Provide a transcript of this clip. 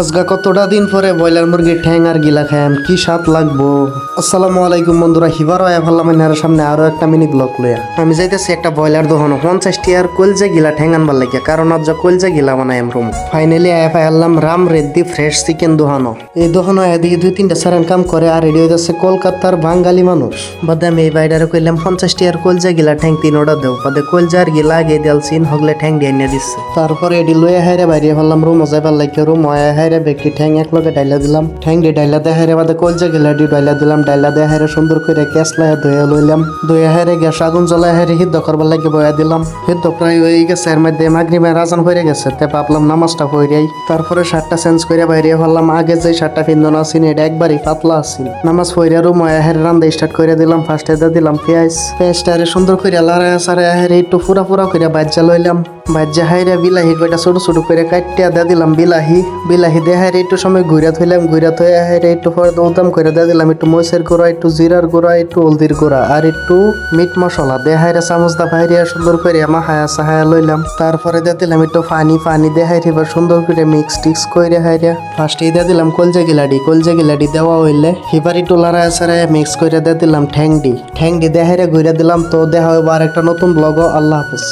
আজগা কতটা দিন পরে ব্রয়লার মুরগির ঠ্যাং আর গিলা খায়াম কি স্বাদ লাগবো। আসসালামু আলাইকুম বন্ধুরা, হিবারও ভাল্লাম সামনে আরো একটা মিনি ব্লগ লইয়া আমি যাইতেছি একটা ব্রয়লার দোকানো 50টি আর কলজা গিলা ঠ্যাং আনবার লাগিয়া, কারণ আজ কলজা গিলা বানাই রুম finally Allam Ram Reddy fresh chicken দোকানো। এই দোকানো এদিকে 2-3টা সারান কাম করে আর রেডি হইতেছে কলকাতার বাঙালি মানুষ। বাদে আমি এই বাইডারে কইলাম 50টি আর কলজা গিলা ঠ্যাং 3 অর্ডার দেও। বাদে কলজা আর গিলা আগে দিলছিন হগলে ঠ্যাং দিয়ে এনে দিচ্ছে। তারপরে এডি লইয়া হাইরে বাইরে ভাবলাম রুম যাইবার লাগিয়া রুম হাইরে বেকি ঠ্যাং এক লগে ডাইলা দিলাম, ঠ্যাং দিয়ে ডাইলা দেয় হাইরে বাদে কলজা গিলা ডি ডাইলা দিলাম, ডাইলা দেয় হাইরে সুন্দর করে কেসলায় ধুয়ে লইলাম, ধুয়ে হাইরে গ্যাস আগুন জ্বলায় হাইরে সিদ্ধ করবার লাগে বয়া দিলাম। সিদ্ধ প্রায় হয়ে গেছে, এর মধ্যে মাগরিবের আজান হয়ে গেছে। তে ভাবলাম নামাজটা পড়াই, তারপরে শার্টটা চেঞ্জ করে বাইরে ভাবলাম আগে যে শার্টটা পিন্দন আসিন এটা একবারই পাতলা আসিন। নামাজ পড়ে রুম হাইরে রান্দা স্টার্ট করে দিলাম। ফার্স্টে দিয়ে দিলাম পেঁয়াজটা সুন্দর করে লাড়ায় সারে হাইরে একটু ফুরা ফুরা করে বাজ্যা লইলাম। বাজ্যা হাইরে বিলাহি কয়টা ছোট ছোট করে কাটিয়া দিয়ে দিলাম বিলাহি দিয়ে হাইরে একটু সময় ঘুরা থইলাম, ঘুরা থয়ে হাইরে একটু পরে দৌদাম করে দিয়ে দিলাম একটু মরিচের গুঁড়া, একটু জিরার গুঁড়া, একটু হলদির গুঁড়া আর একটু মিট মশলা দিয়ে হাইরে চামচ দা বাইরে সুন্দর করে মাহায়া সাহায়া লইলাম। তারপরে দিয়ে দিলাম একটু পানি দিয়ে হাইরে এবার সুন্দর করে মিক্স টিক্স করে হাইরে ফার্স্টে দিয়ে দিলাম কলজা গিলাডি দেওয়া হইলে এবার একটু লাড়ায় সারায় মিক্স করে দিয়ে দিলাম ঠ্যাংডি দিয়ে হাইরে ঘুরে দিলাম। তো দেখা হইব আর একটা নতুন ব্লগ। আল্লাহ হাফেজ।